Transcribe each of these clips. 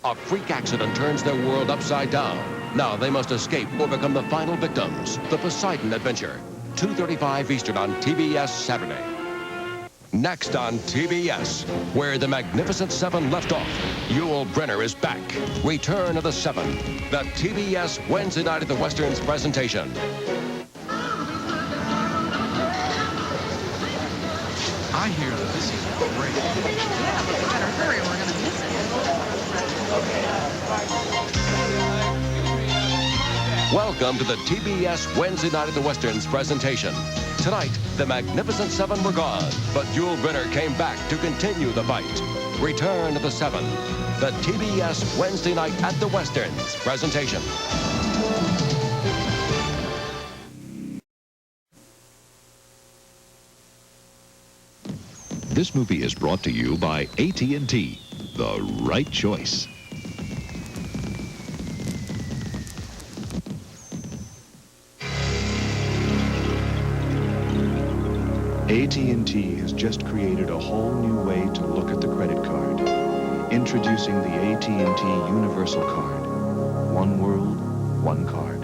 A freak accident turns their world upside down. Now they must escape or become the final victims. The Poseidon Adventure. 2:35 Eastern on TBS Saturday. Next on TBS, where the Magnificent Seven left off, Yul Brynner is back. Return of the Seven. The TBS Wednesday Night at the Westerns presentation. I hear that this is great. Yeah, but we better hurry, we're going to miss it. Welcome to the TBS Wednesday Night at the Westerns presentation. Tonight, the Magnificent Seven were gone, but Yul Brynner came back to continue the fight. Return of the Seven. The TBS Wednesday Night at the Westerns presentation. This movie is brought to you by AT&T, the right choice. AT&T has just created a whole new way to look at the credit card. Introducing the AT&T Universal Card. One world, one card.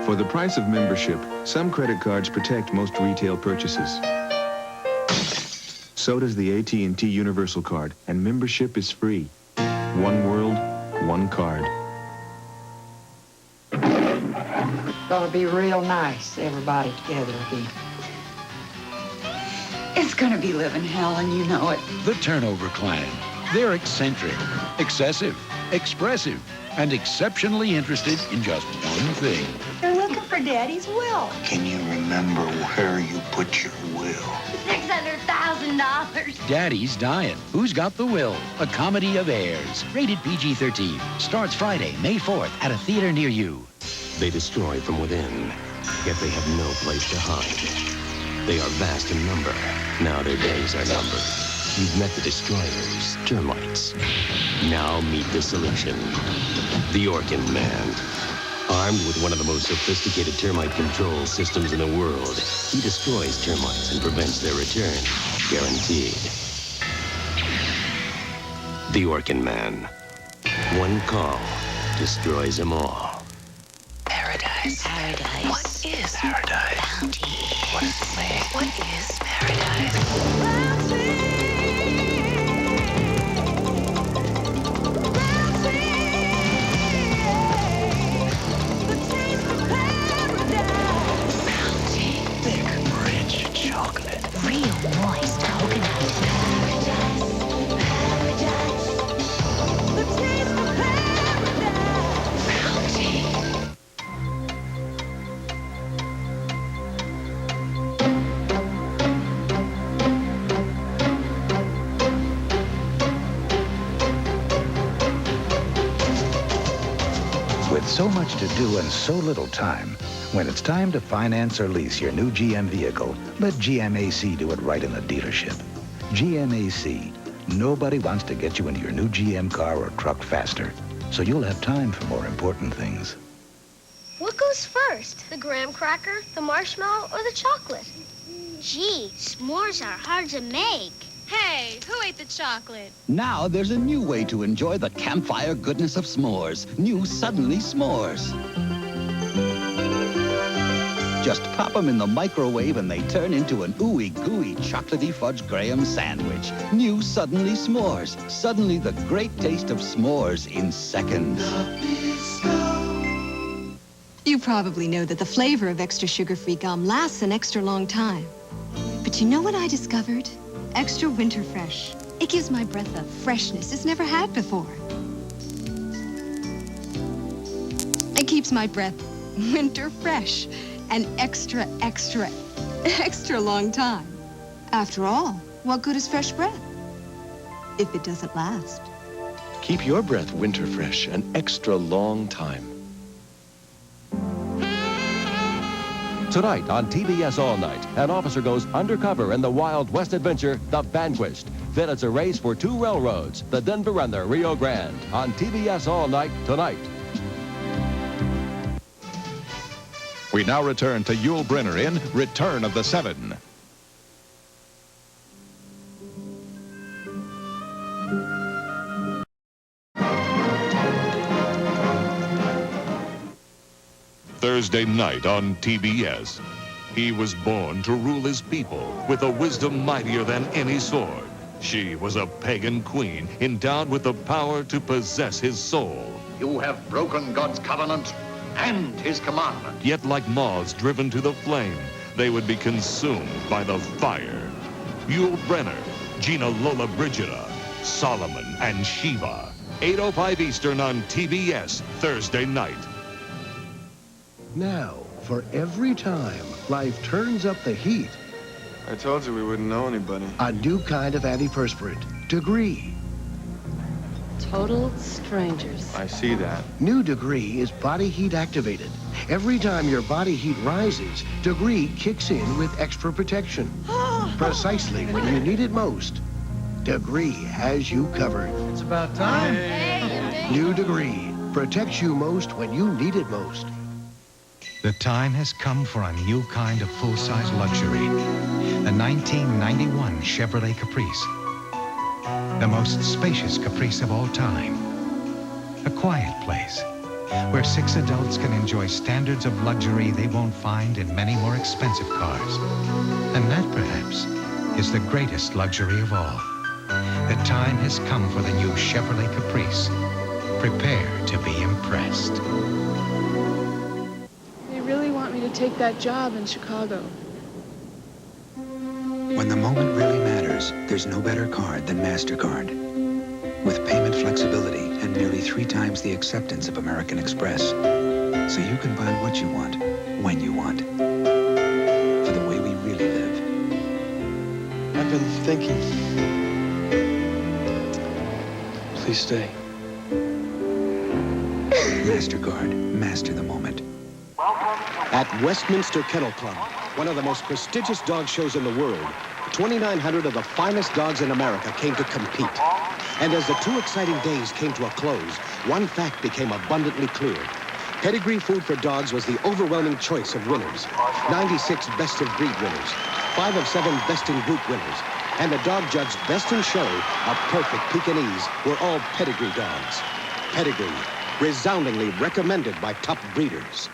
For the price of membership, some credit cards protect most retail purchases. So does the AT&T Universal Card, and membership is free. One world, one card. Gonna be real nice, everybody together again. It's going to be living hell, and you know it. The Turnover Clan. They're eccentric, excessive, expressive, and exceptionally interested in just one thing. They're looking for Daddy's will. Can you remember where you put your will? $600,000. Daddy's Dyin. Who's Got the Will? A comedy of heirs. Rated PG-13. Starts Friday, May 4th at a theater near you. They destroy from within, yet they have no place to hide. They are vast in number. Now their days are numbered. You've met the destroyers, termites. Now meet the solution. The Orkin Man. Armed with one of the most sophisticated termite control systems in the world, he destroys termites and prevents their return. Guaranteed. The Orkin Man. One call destroys them all. Paradise. Paradise. What is paradise? Bounty. What does it mean? What is paradise? Bounty. Thick, rich chocolate. Real moist coconut. Paradise. Paradise. The taste of paradise. Bounty. With so much to do and so little time, when it's time to finance or lease your new GM vehicle, let GMAC do it right in the dealership. GMAC. Nobody wants to get you into your new GM car or truck faster, so you'll have time for more important things. What goes first? The graham cracker, the marshmallow, or the chocolate? Gee, s'mores are hard to make. Hey, who ate the chocolate? Now there's a new way to enjoy the campfire goodness of s'mores. New Suddenly S'mores. Just pop them in the microwave and they turn into an ooey gooey chocolatey fudge graham sandwich. New Suddenly S'mores. Suddenly the great taste of s'mores in seconds. You probably know that the flavor of extra sugar-free gum lasts an extra long time. But you know what I discovered? Extra Winterfresh. It gives my breath a freshness it's never had before. It keeps my breath winter fresh an extra long time. After all, what good is fresh breath if it doesn't last? Keep your breath winter fresh an extra long time. Tonight on TBS All Night, an officer goes undercover in the Wild West adventure, The Vanquished. Then it's a race for two railroads, the Denver and the Rio Grande. On TBS All Night tonight. We now return to Yul Brynner in Return of the Seven. Thursday night on TBS. He was born to rule his people with a wisdom mightier than any sword. She was a pagan queen endowed with the power to possess his soul. You have broken God's covenant and his commandment. Yet like moths driven to the flame, they would be consumed by the fire. Yul Brynner, Gina Lola Brigida, Solomon and Sheba. 8:05 Eastern on TBS Thursday night. Now, for every time life turns up the heat, I told you we wouldn't know anybody. a new kind of antiperspirant, Degree. Total strangers. I see that. New Degree is body heat activated. Every time your body heat rises, Degree kicks in with extra protection. Precisely when you need it most, Degree has you covered. It's about time. New Degree protects you most when you need it most. The time has come for a new kind of full-size luxury. The 1991 Chevrolet Caprice. The most spacious Caprice of all time. A quiet place where 6 adults can enjoy standards of luxury they won't find in many more expensive cars. And that, perhaps, is the greatest luxury of all. The time has come for the new Chevrolet Caprice. Prepare to be impressed. They really want me to take that job in Chicago. When the moment really matters, there's no better card than MasterCard. With payment flexibility and nearly 3 times the acceptance of American Express. So you can buy what you want, when you want. For the way we really live. I've been thinking. Please stay. MasterCard. Master the moment. At Westminster Kennel Club, one of the most prestigious dog shows in the world, 2,900 of the finest dogs in America came to compete. And as the 2 exciting days came to a close, one fact became abundantly clear. Pedigree food for dogs was the overwhelming choice of winners. 96 best of breed winners, 5 of 7 best in group winners, and the dog judged best in show, a perfect Pekingese, were all Pedigree dogs. Pedigree, resoundingly recommended by top breeders.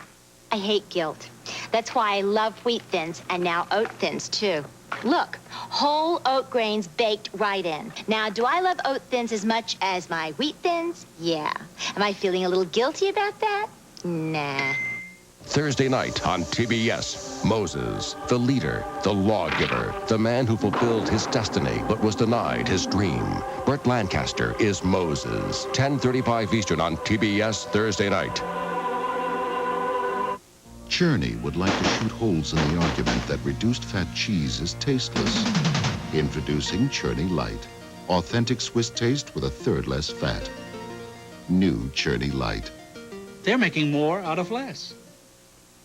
I hate guilt. That's why I love wheat thins and now oat thins, too. Look, whole oat grains baked right in. Now, do I love oat thins as much as my wheat thins? Yeah. Am I feeling a little guilty about that? Nah. Thursday night on TBS, Moses, the leader, the lawgiver, the man who fulfilled his destiny but was denied his dream. Burt Lancaster is Moses. 10:35 Eastern on TBS Thursday night. Churny would like to shoot holes in the argument that reduced fat cheese is tasteless. Introducing Churny Lite. Authentic Swiss taste with a third less fat. New Churny Lite. They're making more out of less.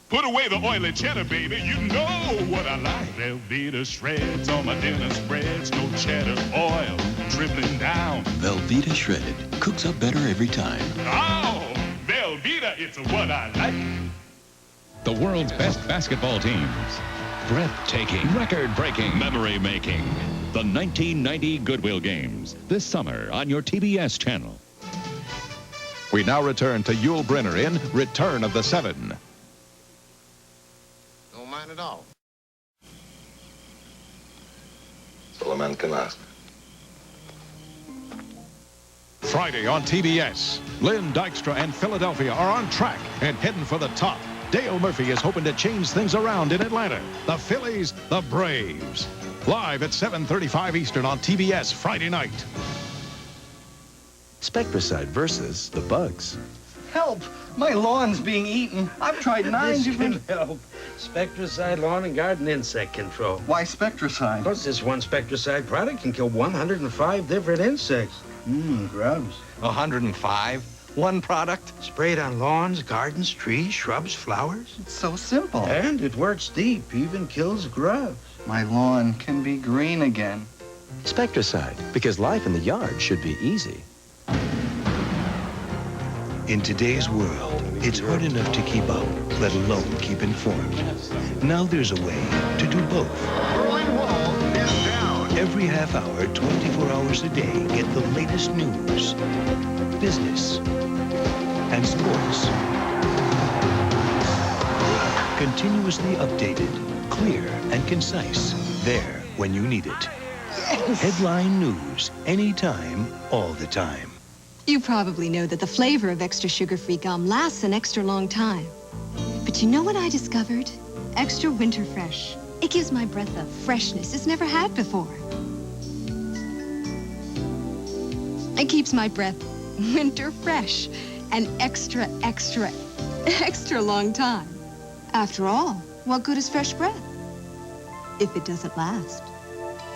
Put away the oily cheddar, baby. You know what I like. Velveeta Shreds on my dinner spreads. No cheddar oil dribbling down. Velveeta Shredded. Cooks up better every time. Oh, Velveeta, it's what I like. The world's best basketball teams. Breathtaking, record-breaking, memory-making. The 1990 Goodwill Games. This summer on your TBS channel. We now return to Yul Brynner in Return of the Seven. No mind at all. That's all a man can ask. Friday on TBS. Lynn Dykstra and Philadelphia are on track and heading for the top. Dale Murphy is hoping to change things around in Atlanta. The Phillies, the Braves. Live at 7:35 Eastern on TBS Friday night. Spectracide versus the bugs. Help! My lawn's being eaten. I've tried 9 different... help. Spectracide Lawn and Garden Insect Control. Why Spectracide? Because this one Spectracide product can kill 105 different insects. Grubs. 105? One product? Sprayed on lawns, gardens, trees, shrubs, flowers. It's so simple. And it works deep, even kills grubs. My lawn can be green again. Spectracide, because life in the yard should be easy. In today's world, it's hard enough to keep up, let alone keep informed. Now there's a way to do both. Every half hour, 24 hours a day, get the latest news, business, and sports. Continuously updated, clear and concise. There when you need it. Headline news, anytime, all the time. You probably know that the flavor of extra sugar-free gum lasts an extra long time. But you know what I discovered? Extra Winterfresh. It gives my breath a freshness it's never had before. It keeps my breath winter fresh an extra long time. After all, what good is fresh breath if it doesn't last?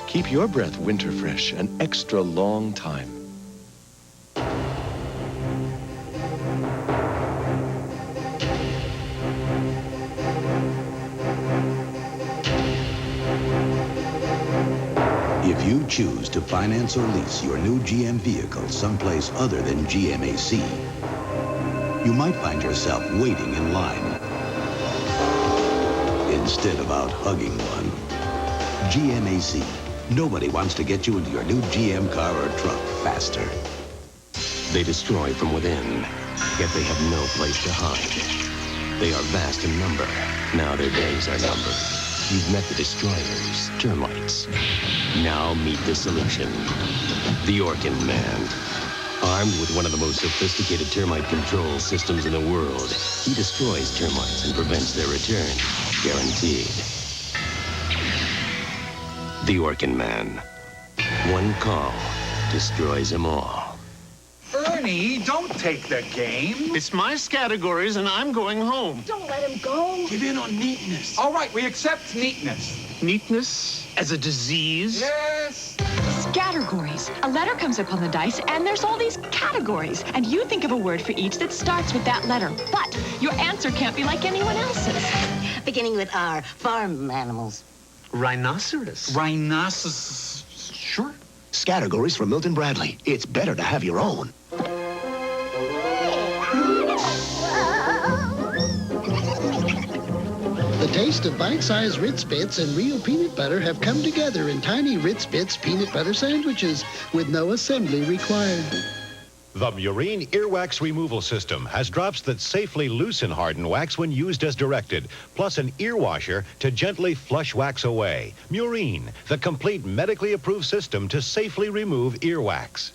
Keep your breath winter fresh an extra long time. If you choose to finance or lease your new GM vehicle someplace other than GMAC, you might find yourself waiting in line instead of out hugging one. GMAC. Nobody wants to get you into your new GM car or truck faster. They destroy from within, yet they have no place to hide. They are vast in number. Now their days are numbered. You've met the destroyers, termites. Now meet the solution. The Orkin Man. Armed with one of the most sophisticated termite control systems in the world, he destroys termites and prevents their return. Guaranteed. The Orkin Man. One call destroys them all. Ernie, don't take the game. It's my Scattergories, and I'm going home. Don't let him go. Give in on neatness. All right, we accept neatness. Neatness as a disease? Yes. Scattergories. A letter comes up on the dice, and there's all these categories. And you think of a word for each that starts with that letter. But your answer can't be like anyone else's. Beginning with our farm animals. Rhinoceros. Rhinoceros. Sure. Scattergories from Milton Bradley. It's better to have your own. The taste of bite-sized Ritz Bits and real peanut butter have come together in tiny Ritz Bits peanut butter sandwiches with no assembly required. The Murine Earwax Removal System has drops that safely loosen hardened wax when used as directed, plus an ear washer to gently flush wax away. Murine, the complete medically approved system to safely remove earwax.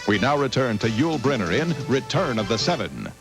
We now return to Yul Brynner in Return of the Seven.